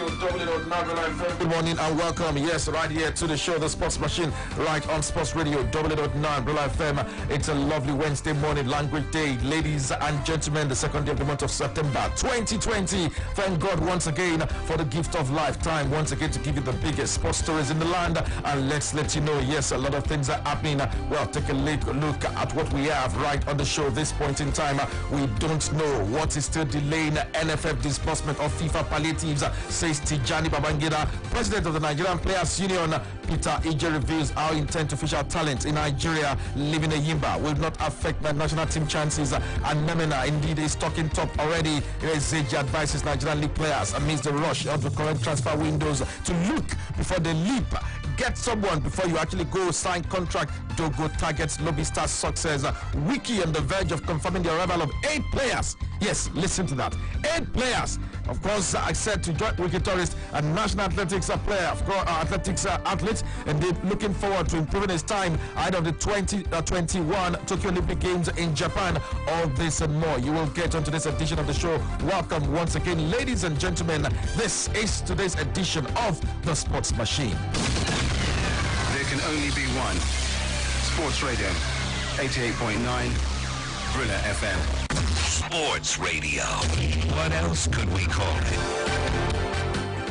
Radio, W.9 Good morning and welcome, yes, right here to the show, The Sports Machine, right on Sports Radio, W.9 FM. It's a lovely Wednesday morning, language day. Ladies and gentlemen, the second day of the month of September 2020. Thank God once again for the gift of lifetime, once again to give you the biggest sports stories in the land. And let's let you know, yes, a lot of things are happening. Well, take a look at what we have right on the show. This point in time, we don't know what is still delaying NFF disbursement of FIFA palliatives, says Tijani Babangida. President of the Nigerian Players Union, Peter Ije, reveals how intent official talent in Nigeria living a Yimba will not affect the national team chances. And Memena indeed is talking top already. Zeji advises Nigerian league players amidst the rush of the current transfer windows to look before they leap. Get someone before you actually go sign contract. Dogo targets Lobby Stars success. Wiki on the verge of confirming the arrival of 8 players. Yes, listen to that. 8 players. Of course, I said to join Wiki Tourist, a national athletics player, of course, athletics athlete, and they're looking forward to improving his time ahead of the 2021 Tokyo Olympic Games in Japan. All this and more you will get on today's edition of the show. Welcome once again, ladies and gentlemen. This is today's edition of The Sports Machine. There can only be one. Sports Radio, 88.9, Brilla FM. Sports Radio. What else could we call it?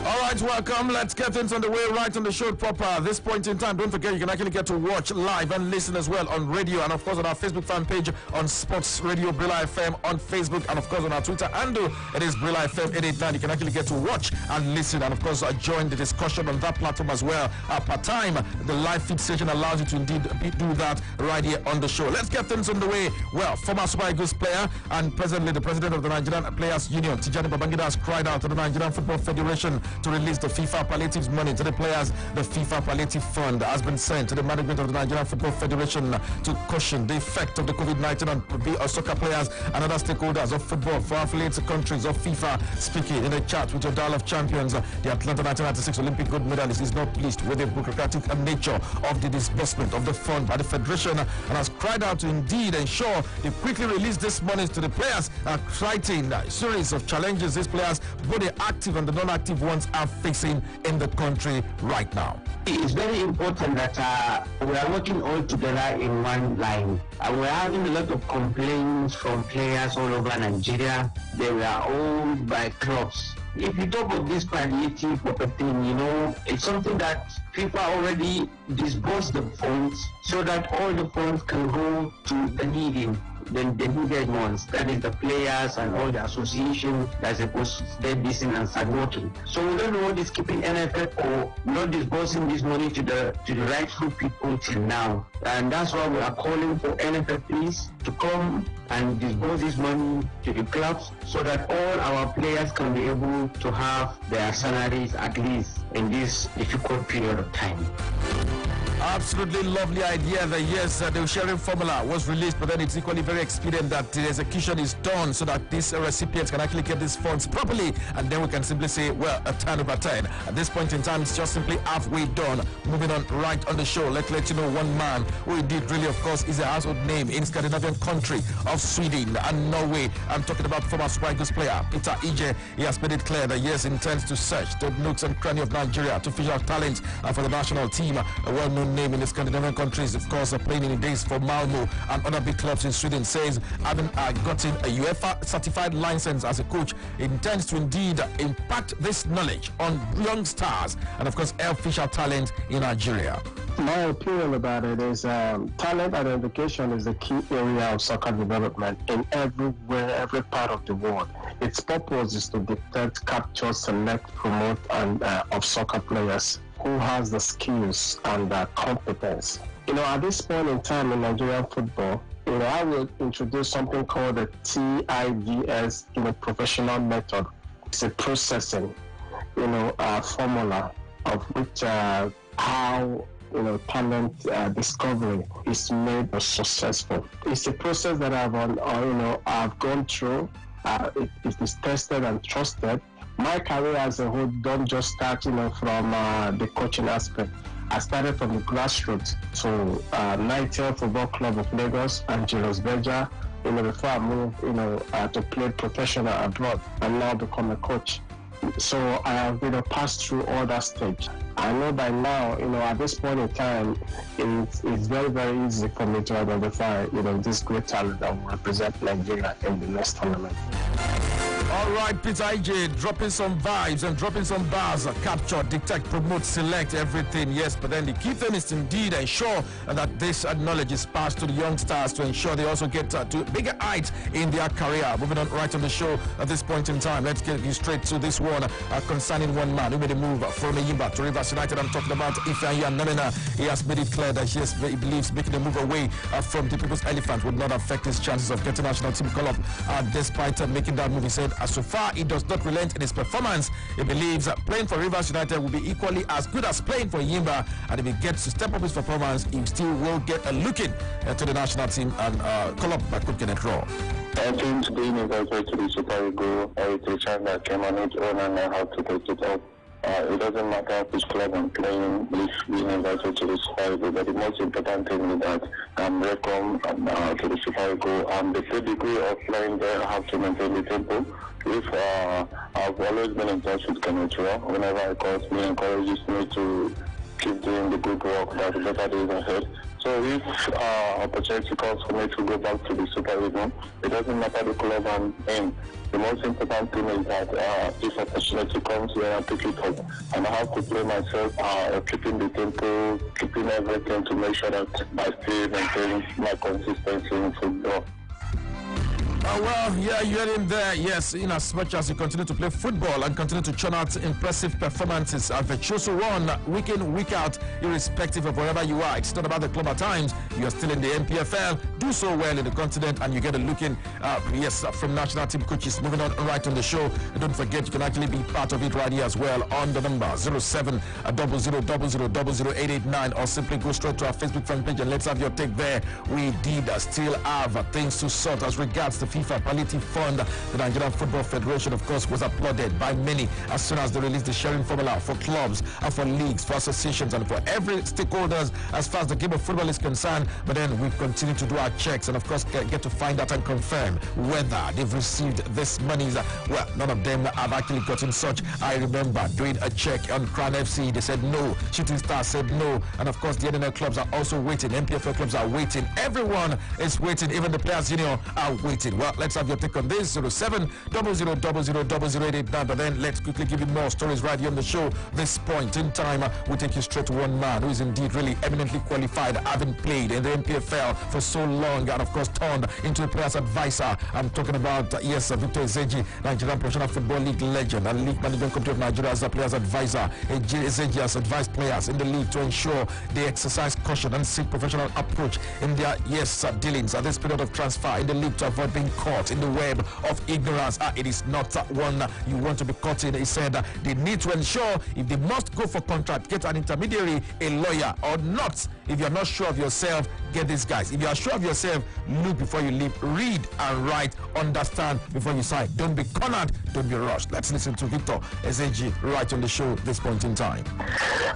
All right, welcome. Let's get things on the way right on the show proper. At this point in time, don't forget you can actually get to watch live and listen as well on radio and of course on our Facebook fan page on Sports Radio Brilla FM on Facebook, and of course on our Twitter handle it is Brilla FM 889. You can actually get to watch and listen and of course join the discussion on that platform as well. Part time, the live feed station allows you to indeed do that right here on the show. Let's get things on the way. Well, former Super Eagles player and presently the president of the Nigerian Players Union, Tijani Babangida, has cried out to the Nigerian Football Federation to release the FIFA palliatives money to the players. The FIFA palliative fund has been sent to the management of the Nigerian Football Federation to cushion the effect of the COVID-19 on soccer players and other stakeholders of football for affiliated countries of FIFA. Speaking in a chat with your Dial of Champions, the Atlanta 1996 Olympic gold medalist is not pleased with the bureaucratic nature of the disbursement of the fund by the Federation and has cried out to indeed ensure they quickly release this money to the players, citing a series of challenges these players, both the active and the non-active ones, are facing in the country right now. It's very important that we are working all together in one line. We're having a lot of complaints from players all over Nigeria. They were owned by clubs. If you talk of this palliative thing, you know, it's something that FIFA already disbursed the funds so that all the funds can go to the needy. The needed ones, that is the players and all the association that's supposed to step this in and start working. So we don't know what is keeping NFF or not disbursing this money to the rightful people till now. And that's why we are calling for NFF please to come and disburse this money to the clubs so that all our players can be able to have their salaries at least in this difficult period of time. Absolutely lovely idea that yes, the sharing formula was released, but then it's equally very expedient that the execution is done so that these recipients can actually get these funds properly, and then we can simply say, well, a 10 over 10. At this point in time, it's just simply halfway done. Moving on right on the show, let's let you know one man who indeed really, of course, is a household name in Scandinavian country of Sweden and Norway. I'm talking about former Super Eagles player Peter Ije. He has made it clear that yes, intends to search the nooks and crannies of Nigeria to fish out talent for the national team. A well-known name in the Scandinavian countries, of course, playing in the days for Malmo and other big clubs in Sweden, says having gotten a UEFA certified license as a coach, intends to indeed impact this knowledge on young stars and of course official talent in Nigeria. My opinion about it is talent identification is the key area of soccer development in every part of the world. Its purpose is to detect, capture, select, promote and of soccer players who has the skills and competence. You know, at this point in time in Nigerian football, you know, I will introduce something called the TIVS, professional method. It's a processing, formula of which how talent discovery is made successful. It's a process that I've gone through. It is tested and trusted. My career as a whole don't just start, from the coaching aspect. I started from the grassroots to Nitel Football Club of Lagos and Julius Berger, before I moved, to play professional abroad and now become a coach. So I have passed through all that stage. I know by now, at this point in time, it's very, very easy for me to identify, this great talent that will represent Nigeria in the next tournament. All right, Peter IJ, dropping some vibes and dropping some bars, capture, detect, promote, select, everything. Yes, but then the key thing is to indeed ensure that this knowledge is passed to the young stars to ensure they also get to bigger heights in their career. Moving on right on the show at this point in time, let's get you straight to this one concerning one man who made a move from Eyimba to Rivers United. I'm talking about Ifeanyi Nnamena. He has made it clear that he believes making a move away from the People's Elephant would not affect his chances of getting national team call-up. Despite making that move, he said, so far, he does not relent in his performance. He believes playing for Rivers United will be equally as good as playing for Eyimba, and if he gets to step up his performance, he still will get a look in to the national team and call up by Coach Kenneth Raw. I think being invited to the Super Eagles, it's a chance that came on its own and I have to take it up. It doesn't matter which club I'm playing, if being invited to the Super Eagles, but the most important thing is that I'm welcome to the Super Eagles, and the degree of playing there, I have to maintain the tempo. If I've always been in touch with Kenneth Raw, whenever I call, he encourages me to keep doing the good work, that the better days ahead. So if opportunity comes for me to go back to the Super Eagles, it doesn't matter the club I'm in. The most important thing is that if opportunity comes here, I pick it up. And I have to play myself, keeping the tempo, keeping everything to make sure that I still maintain my consistency in football. Well, yeah, you heard him there. Yes, in as much as you continue to play football and continue to churn out impressive performances, a virtuoso run week in, week out, irrespective of wherever you are. It's not about the club at times. You are still in the NPFL, do so well in the continent, and you get a look in, from national team coaches. Moving on right on the show. And don't forget, you can actually be part of it right here as well on the number 0700000889, or simply go straight to our Facebook fan page and let's have your take there. We did still have things to sort as regards the FIFA Palliative Fund. The Nigerian Football Federation, of course, was applauded by many as soon as they released the sharing formula for clubs, for leagues, for associations, and for every stakeholders as far as the game of football is concerned. But then we continue to do our checks and, of course, get to find out and confirm whether they've received this monies. Well, none of them have actually gotten such. I remember doing a check on Crown FC. They said no. Shooting Stars said no. And, of course, the NNL clubs are also waiting. NPFL clubs are waiting. Everyone is waiting. Even the Players Union are waiting. Well, let's have your take on this. 0700000889. But then let's quickly give you more stories right here on the show. This point in time, we take you straight to one man who is indeed really eminently qualified, having played in the NPFL for so long, and of course turned into a player's advisor. I'm talking about Victor Ezeji, Nigerian Professional Football League legend and League Management Committee of Nigeria as a player's advisor. Ezeji has advised players in the league to ensure they exercise caution and seek professional approach in their dealings at this period of transfer in the league to avoid being caught in the web of ignorance. It is not one you want to be caught in. He said they need to ensure if they must go for contract, get an intermediary, a lawyer, or not. If you're not sure of yourself, get these guys. If you are sure of yourself, look before you leave, read and write, understand before you sign. Don't be cornered, don't be rushed. Let's listen to Victor Ezeji right on the show at this point in time.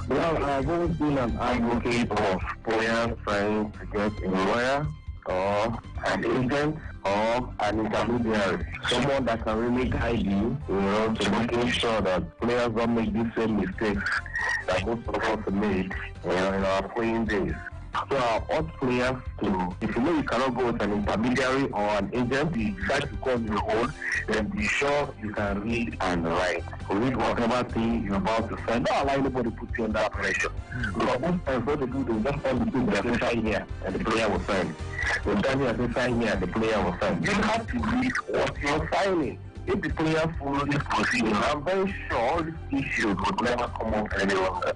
Well, I've always been an advocate of players trying to get a lawyer or an agent or an intermediary, someone that can really guide you, to making sure that players don't make the same mistakes that most of us made, in our playing days. So I urge players to, if you know you cannot go with an intermediary or an agent, you decide to go on your own, then be sure you can read and write. Read whatever thing you're about to sign. Don't allow anybody to put you under pressure. Because most times what they do, they just want to put their sign here and the player will sign. When they sign here and the player will sign. You have to read what you're signing. If the player follows this procedure, I'm very sure this issue would never come up any longer.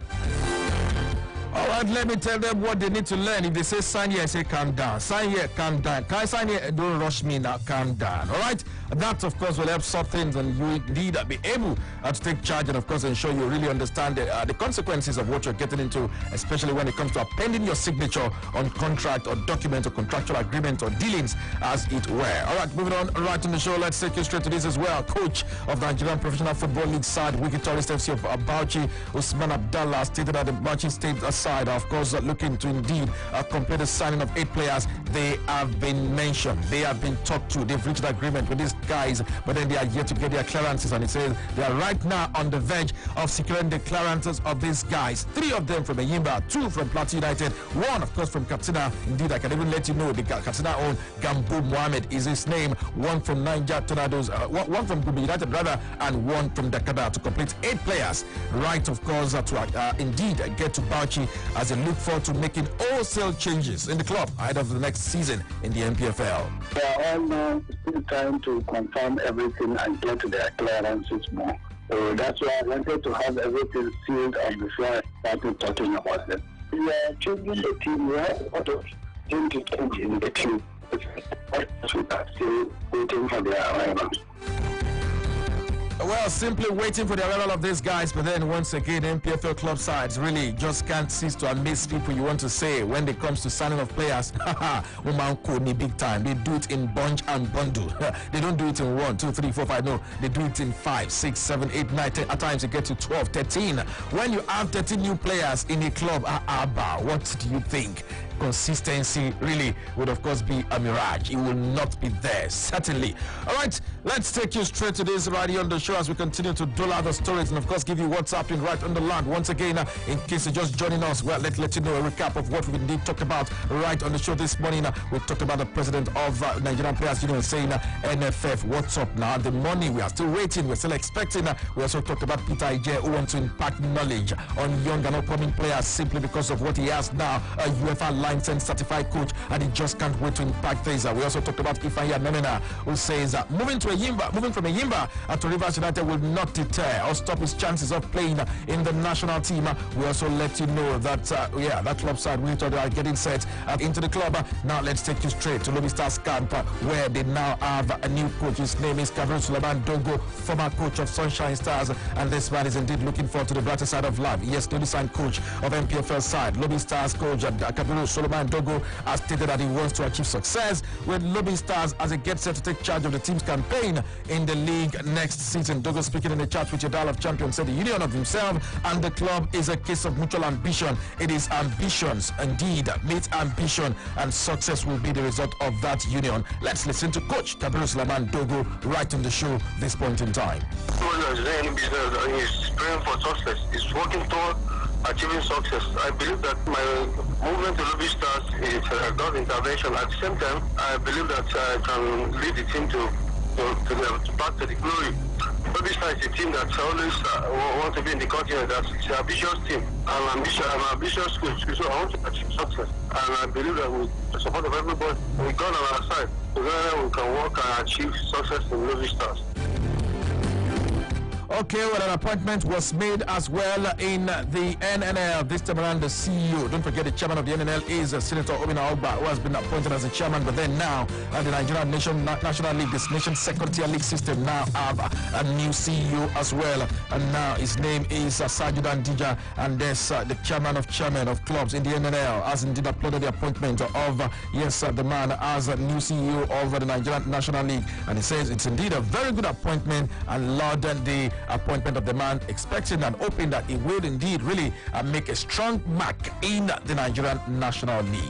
All right, let me tell them what they need to learn. If they say sign here, I say calm down. Sign here, calm down. Can I sign here? Don't rush me now, calm down. All right? That, of course, will help sort things, and you indeed be able to take charge and, of course, ensure you really understand the consequences of what you're getting into, especially when it comes to appending your signature on contract or document or contractual agreement or dealings, as it were. All right, moving on right on the show. Let's take you straight to this as well. Coach of the Nigerian Professional Football League side, Wiki Tourist FC of Bauchi, Usman Abdallah, stated that the Bauchi State side are, of course, looking to indeed complete the signing of 8 players. They have been mentioned. They have been talked to. They've reached agreement with these guys, but then they are yet to get their clearances. And it says they are right now on the verge of securing the clearances of these guys. 3 of them from Eyimba, 2 from Plateau United, 1, of course, from Katsina. Indeed, I can even let you know the Katsina own Gambo Mohammed is his name. 1 from Niger Tornadoes, 1 from Gumbi United, rather, and 1 from Dakada to complete 8 players. Right, of course, to indeed get to Bauchi as they look forward to making wholesale changes in the club ahead of the next season in the NPFL. We are all now still trying to confirm everything and get to their clearances more. So that's why I wanted to have everything sealed and before I started talking about it. We are changing the team. We have a lot of things to change in the team. We are still waiting for their arrival. Well, simply waiting for the arrival of these guys, but then once again, NPFL club sides really just can't cease to amaze people. You want to say when it comes to signing of players, woman code me big time. They do it in bunch and bundle. They don't do it in 1, 2, 3, 4, 5. No, they do it in 5, 6, 7, 8, 9, 10. At times you get to 12, 13. When you have 13 new players in a club, what do you think? Consistency really would of course be a mirage. It will not be there, certainly. All right, let's take you straight to this right here on the show as we continue to dole out the stories and of course give you what's happening right on the land. Once again, in case you're just joining us, well, let's let you know a recap of what we indeed talked about right on the show this morning. We talked about the president of Nigerian Players Union saying NFF, what's up now? The money, we are still waiting, we're still expecting. We also talked about Peter Ije, who wants to impact knowledge on young and upcoming players simply because of what he has now, a UEFA licensed certified coach, and he just can't wait to impact things. We also talked about Ifeanyi Memena, who says moving from Eyimba to Rivers United will not deter or stop his chances of playing in the national team. We also let you know that that club side we thought they are getting set into the club. Now let's take you straight to Lobby Stars camp, where they now have a new coach. His name is Kabiru Suleiman Dogo, former coach of Sunshine Stars, and this man is indeed looking forward to the brighter side of life. Yes, newly signed coach of NPFL side, Lobby Stars coach Kabiru Suleiman Dogo has stated that he wants to achieve success with Lobby Stars as he gets set to take charge of the team's campaign in the league next season. Dogo, speaking in a chat with your Dial of Champions, said the union of himself and the club is a case of mutual ambition. It is ambitions indeed meet ambition, and success will be the result of that union. Let's listen to Coach Kabiru Suleiman Dogo right on the show this point in time. He's praying for success. He's working toward achieving success. I believe that my movement to Lobby Stars is God's intervention. At the same time, I believe that I can lead the team to back to the glory. Lobby Stars is a team that always want to be in the continent. That's an ambitious team. I'm ambitious coach, so I want to achieve success. And I believe that with the support of everybody, with God on our side, together we can work and achieve success in Lobby Stars. Okay, well, an appointment was made as well in the NNL. This time around, the CEO. Don't forget, the chairman of the NNL is Senator Obina Ogba, who has been appointed as the chairman. But then now, the Nigerian National League, this nation's second-tier league system, now have a new CEO as well. And now his name is Sajudan Dija, and there's the chairman of clubs in the NNL has indeed applauded the appointment of the man as a new CEO of the Nigerian National League. And he says it's indeed a very good appointment and lauded the appointment of the man, expecting and hoping that he will indeed really make a strong mark in the Nigerian National League.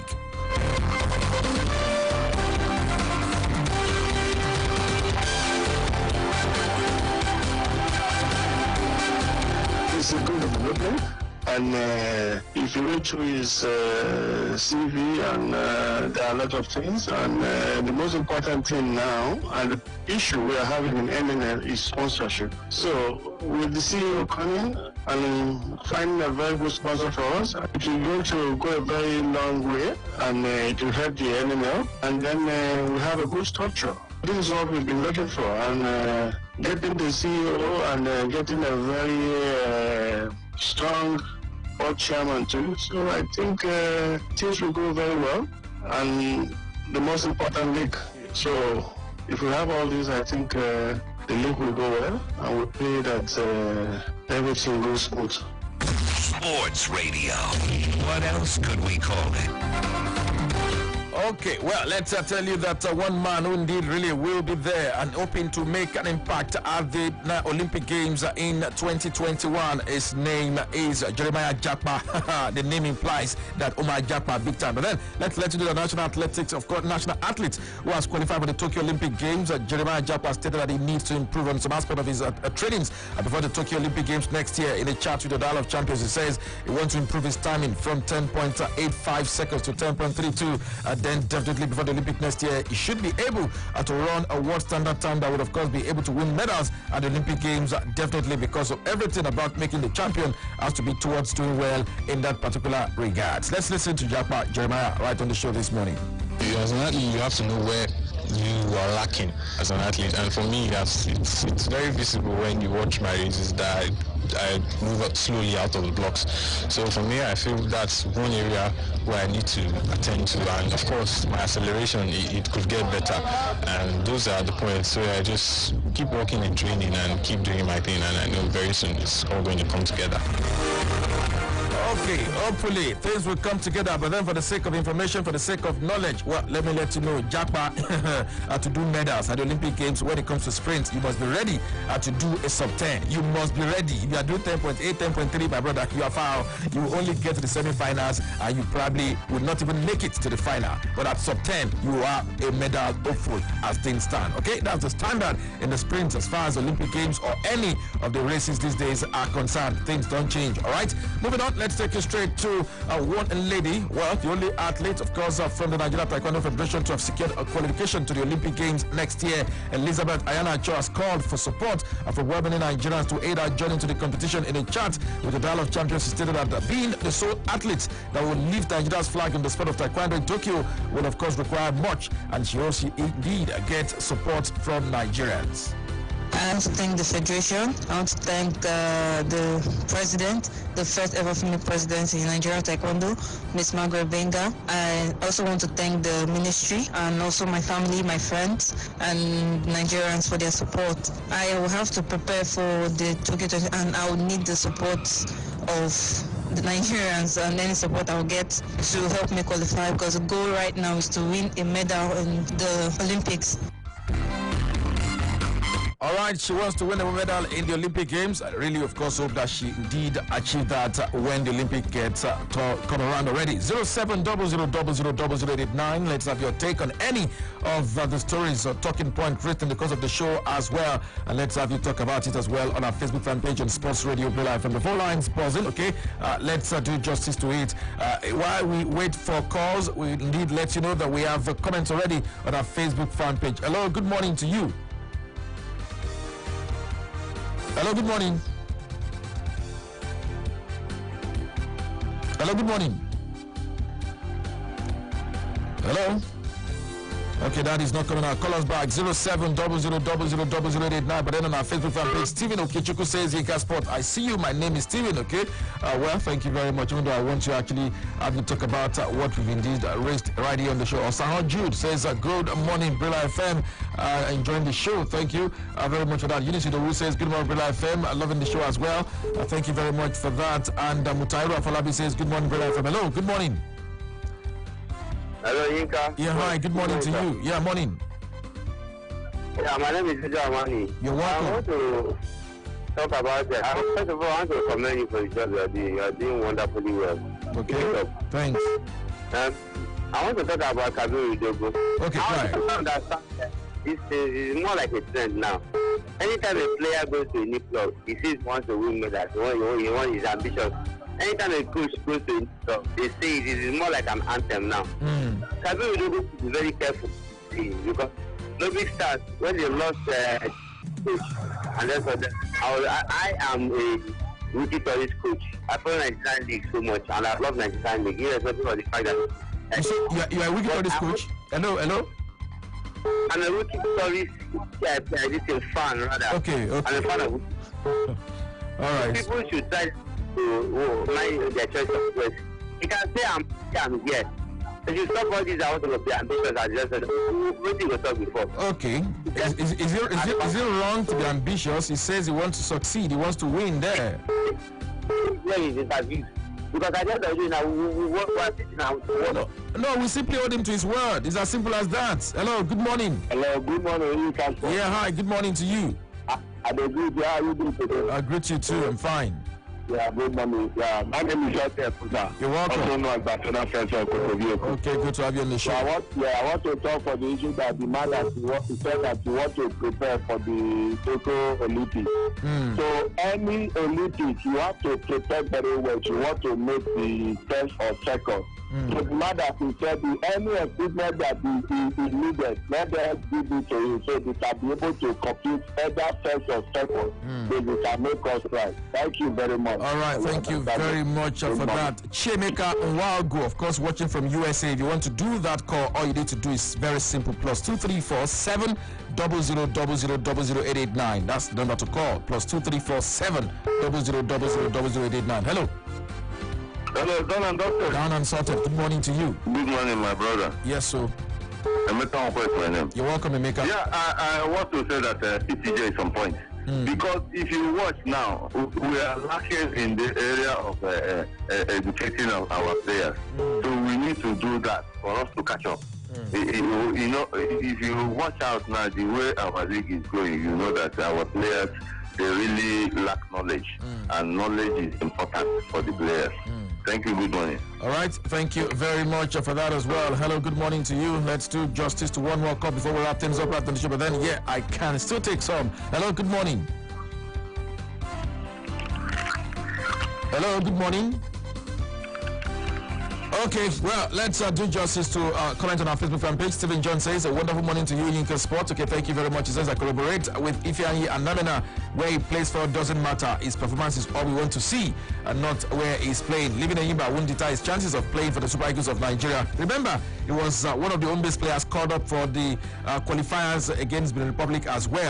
It's a good development. And if you look through his CV, and there are a lot of things, and the most important thing now, and the issue we are having in MNL is sponsorship. So with the CEO coming and finding a very good sponsor for us, it will going to go a very long way, and it will help the NNL, and then we have a good structure. This is what we've been looking for, and getting the CEO and getting a very strong board chairman too. So I think things will go very well, and the most important league. So if we have all this, I think the league will go well, and we pray that everything goes smooth. Sports Radio. What else could we call it? Okay, well, let's tell you that one man who indeed really will be there and hoping to make an impact at the Olympic Games in 2021. His name is Jeremiah Japa. The name implies that Omar Japa big time. But then let's let you know the national athletics, of course, national athlete who has qualified for the Tokyo Olympic Games. Jeremiah Japa stated that he needs to improve on some aspect of his trainings before the Tokyo Olympic Games next year. In a chat with the Dial of Champions, he says he wants to improve his timing from 10.85 seconds to 10.32. Then definitely before the Olympic next year, he should be able to run a world standard time that would of course be able to win medals at the Olympic Games, definitely because of everything about making the champion has to be towards doing well in that particular regards. Let's listen to Jeremiah right on the show this morning. As an athlete, you have to know where you are lacking as an athlete, and for me it's very visible when you watch my races that I move up slowly out of the blocks. So for me, I feel that's one area where I need to attend to, and of course my acceleration, it could get better, and those are the points. So I just keep working and training and keep doing my thing, and I know very soon it's all going to come together. Okay, hopefully things will come together, but then for the sake of information, for the sake of knowledge, well, let me let you know, Japa, to do medals at the Olympic Games, when it comes to sprints, you must be ready to do a sub 10. You must be ready. If you are doing 10.8, 10.3, my brother, you are foul. You will only get to the semi-finals, and you probably will not even make it to the final. But at sub 10, you are a medal hopeful as things stand. Okay, that's the standard in the sprints as far as Olympic Games or any of the races these days are concerned. Things don't change. All right, moving on, let's take you straight to one lady, well, the only athlete, of course, from the Nigeria Taekwondo Federation to have secured a qualification to the Olympic Games next year. Elizabeth Ayana Cho has called for support from well-meaning Nigerians to aid her journey to the competition. In a chat with the Dial of Champions, she stated that being the sole athlete that will lift Nigeria's flag in the sport of Taekwondo in Tokyo will, of course, require much, and she also indeed gets support from Nigerians. I want to thank the Federation. I want to thank the President, the first ever female president in Nigeria Taekwondo, Ms. Margaret Benga. I also want to thank the ministry and also my family, my friends, and Nigerians for their support. I will have to prepare for the Tokyo and I will need the support of the Nigerians and any support I'll get to help me qualify, because the goal right now is to win a medal in the Olympics. All right, she wants to win a medal in the Olympic Games. I really, of course, hope that she indeed achieve that when the Olympic gets come around already. 0700000089. Let's have your take on any of the stories or talking point written in the course of the show as well. And let's have you talk about it as well on our Facebook fan page on Sports Radio Play Live. From the phone lines buzzing, okay? Let's do justice to it. While we wait for calls, we indeed let you know that we have comments already on our Facebook fan page. Hello, good morning to you. Hello, good morning. Hello, good morning. Hello? Okay, that is not coming out. Call us back 0700000089. But then on our Facebook fan page, Stephen Okechukwu says, Yinka Sport, I see you. My name is Stephen, okay? Well, thank you very much. Even though I want to actually have you talk about what we've indeed raised right here on the show. Osahan Jude says, good morning, Brilla FM. Enjoying the show. Thank you very much for that. Unity Dowu says, good morning, Brilla FM. Loving the show as well. Thank you very much for that. And Mutairu Afolabi says, good morning, Brilla FM. Hello, good morning. Hello, Yinka. Yeah, hi, good morning to you. Yeah, morning. Yeah, my name is Jojo Amani. You're welcome. I want to talk about that. First of all, I want to commend you for the job you are doing. You are doing wonderfully well. Okay, thanks. I want to talk about Kabiru Udogo. Okay, I right. want to understand that this is more like a trend now. Anytime a player goes to a new club, he says he wants to win medals. He wants his ambitious. Anytime a coach goes to a new club, they say it is more like an anthem now. Kabiru Udogo should be very careful because nobody starts when they lost coach. And then for that, I am a rookie tourist coach. I follow Nigerian League so much, and I love Nigerian League. Irrespective of the fact that you are a rookie tourist coach. Hello. I'm a rookie tourist fan rather. Okay. I'm a fan of. All right. People should try to mind their choice of words. You can say I'm here. If you stop all these, I want to be ambitious. I just said, what you were talking before. Okay. Is it wrong to be ambitious? He says he wants to succeed. He wants to win there. There is interviews. Because at the end of the day, now we work now. No, we simply hold him to his word. It's as simple as that. Hello, good morning. Hello, good morning. You can. Yeah, hi, good morning to you. I agree. Yeah, how you doing today? I greet you too. I'm fine. Yeah, good morning. Yeah, my name is Joseph. You're welcome. Also known as Barcelona Friends of Kotovio. Okay, good to have you on the show. I want to talk for the issue that the man that you want to say that you want to prepare for the Tokyo Olympics. So any Olympics, you have to prepare very well. You want to make the first or second. So the man that you said, any equipment that is needed, let them give it to you so they can be able to compete either first or second. So they can make us right. Thank you very much. All right, thank you very much for that. Chemeka Nwago, of course, watching from USA. If you want to do that call, all you need to do is very simple. +234 700 889. That's the number to call. +234 700 889. Hello. Hello, Don and Doctor. Down and sorted. Good morning to you. Good morning, my brother. Yes, sir. Emeka Nkwo is my name. You're welcome, Emeka. Yeah, I want to say that PTJ is on point. Because if you watch now, we are lacking in the area of educating our players. So we need to do that for us to catch up. You know, if you watch out now, the way our league is going, you know that our players, they really lack knowledge. And knowledge is important for the players. Thank you. Good morning. All right. Thank you very much for that as well. Hello. Good morning to you. Let's do justice to one more call before we wrap things up after the show. But then, yeah, I can still take some. Hello. Good morning. Hello. Good morning. Okay, well, let's do justice to comment on our Facebook fan page. Stephen John says, a wonderful morning to you, Yinka Sports. Okay, thank you very much. He says, I collaborate with Ifeanyi and Namena. Where he plays for doesn't matter. His performance is all we want to see and not where he's playing. Living Enyimba won't deter his chances of playing for the Super Eagles of Nigeria. Remember, he was one of the home-based players called up for the qualifiers against Benin Republic as well.